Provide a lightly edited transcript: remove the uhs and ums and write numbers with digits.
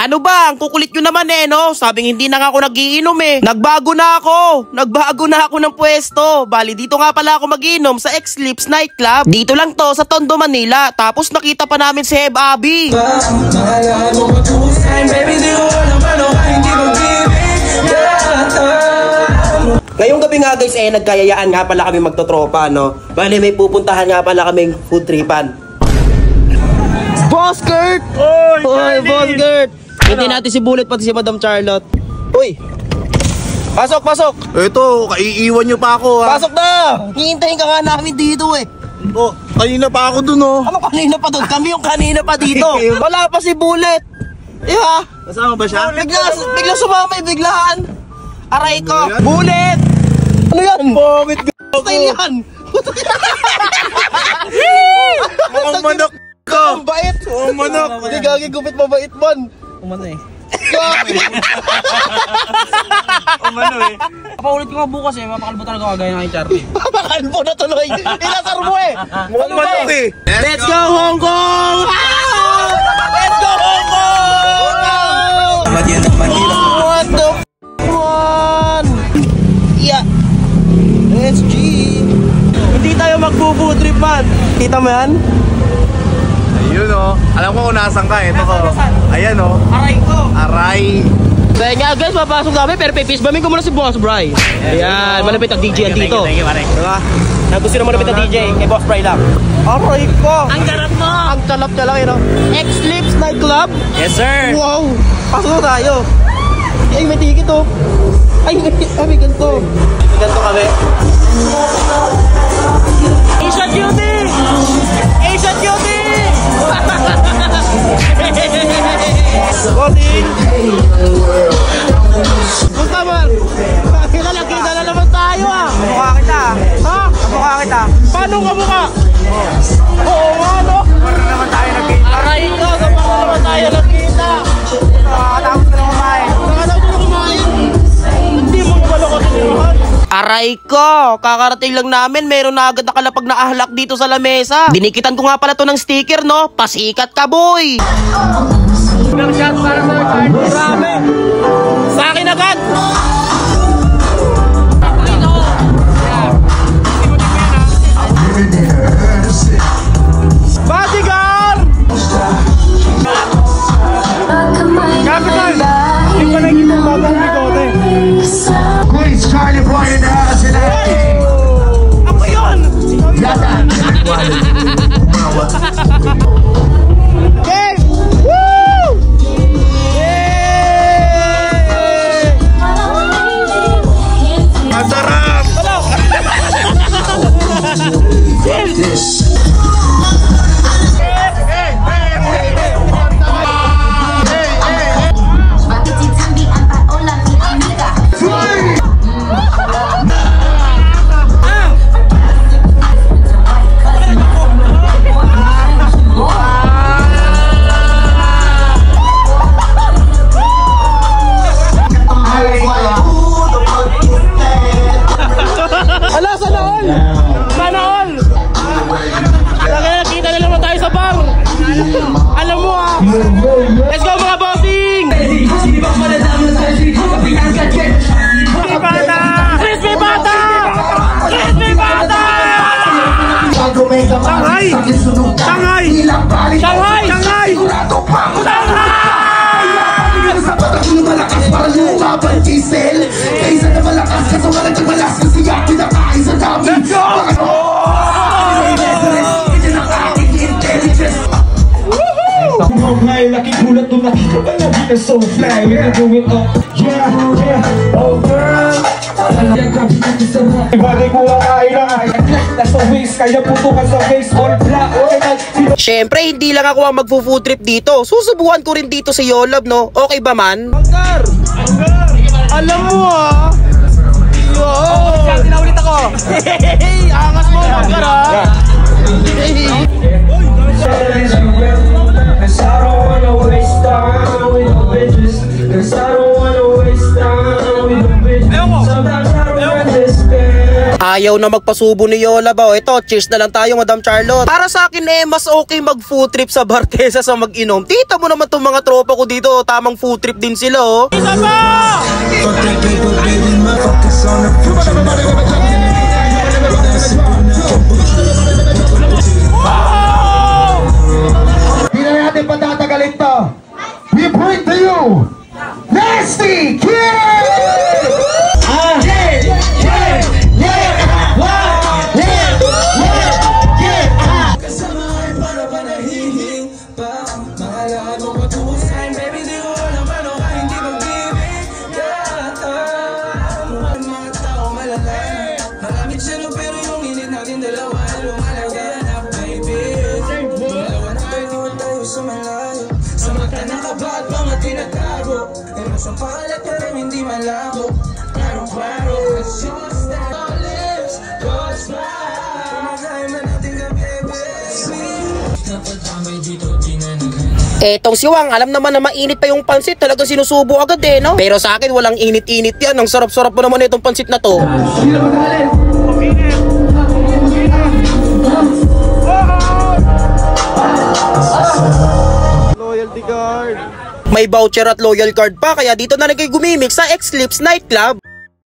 Ano ba? Ang kukulit nyo naman no? Sabing hindi na nga ako nagiinom Nagbago na ako ng pwesto. Bali, dito nga pala ako magiinom sa X-Lips Nightclub. Dito lang to sa Tondo, Manila. Tapos nakita pa namin si Heb Abi. Ngayong gabi nga guys, nagkayayaan nga pala kami magtotropa, no? Bali, may pupuntahan nga pala kaming food tripan. Boss Kurt! Oy, Boss Kurt! Hindi natin si Bullet pati si Madam Charlotte. Uy! Pasok, pasok! Ito, kaiiwan nyo pa ako ha. Pasok na! Hihintayin ka nga namin dito Oh, kanina pa ako dun Ano kanina pa dun? Kami yung kanina pa dito. Wala pa si Bullet. Yeah. Kasama ba siya? Bigla sumamay, biglaan. Aray ko. Bullet! Ano yan? Bakit Style yan! Mukhang manok ka! Ang bait! Mukhang manok! Hindi gagi, gupit mabait man! Umano Papaulit ko nga bukas mapakalbo talaga ako gaya ng Charlie. Mapakalbo na tuloy! Ilasar mo Mukhang manok Let's go Hong Kong! Let's go Hong Kong! What the f***? Yeah! Let's G! Hindi tayo magbubutrip man! Kita mo yan? Ayun alam ko kung nasan ka, ito ko. Ayan Aray ko! Aray! Kaya nga guys, papasok namin pero pipis-bamin ko muna si Boss Bry. Ayan, malapit ang DJ yan dito. Thank you, pare. Diba? Gusto na malapit ang DJ, kay Boss Bry lang. Aray ko! Ang garap mo! Ang kalap niya lang X-Lips Nightclub? Yes, sir! Wow! Pasok na tayo! Ay, may ticket Ay, may ganito. May ganito kami. Asia Beauty! Asia Beauty! Bossing! Basta man! Kita na naman tayo Kamukha kita Ha? Kamukha kita Paano kamukha? Oo nga Kamukha naman tayo nagkita Aray ko! Kamukha naman tayo nagkita Nakakatapos ka na kumain Nakakatapos ka na kumain Hindi mo malukot naman Aray ko! Kakarating lang namin, meron na agad nakalapag na ahlak dito sa lamesa. Dinikitan ko nga pala to ng sticker, no? Pasikat ka, boy! Ilang shot para sa card. Marami! Sa akin agad! Bodyguard! Capital! Hindi pa nakikita yung bagong bigote. Please, Charlie Boy in the house tonight. Ako yun! Okay! Woo! Yay! Masarap! Ala, sana all! Sana all! Nakita na naman tayo sa bar! Alam mo Let's go mga bossing! Crispy Bata! Crispy Bata! Crispy Bata! Shanghai! Shanghai! Shanghai! Shanghai! Malakas para lumaban diesel kaysa na malakas kasi walang nagmalas kasi ang pinakain sa dami. Let's go! Ito na aking intelligence. Ngayon laki gulat nung nakita ba na di na so fly. We're gonna do it up. Yeah, oh girl. Ibagay ko ang kain na nasa waist, kaya putukan sa face all black. Siyempre, hindi lang ako ang magpo-food trip dito. Susubukan ko rin dito sa Yolab, no? Okay ba man? Anggar! Alam mo Yo! Tinaulit ako! Hey! Angas mo, Anggar Ayaw na magpasubo ni Yola ba? O ito, cheers na lang tayo, Madam Charlotte. Para sa akin mas okay mag food trip sa bar kesa sa mag-inom. Tita mo naman tong mga tropa ko dito, tamang food trip din sila oh. Isa pa! Hindi na natin patatagalin to. We bring to you Nasty Kid! Etong siwang, alam naman na mainit pa yung pansit, talagang sinusubo agad no? Pero sa akin walang init-init yan, ang sarap-sarap po naman itong pansit na to. Loyalty card. May voucher at loyal card pa, kaya dito na gumimik sa X-Lips Nightclub.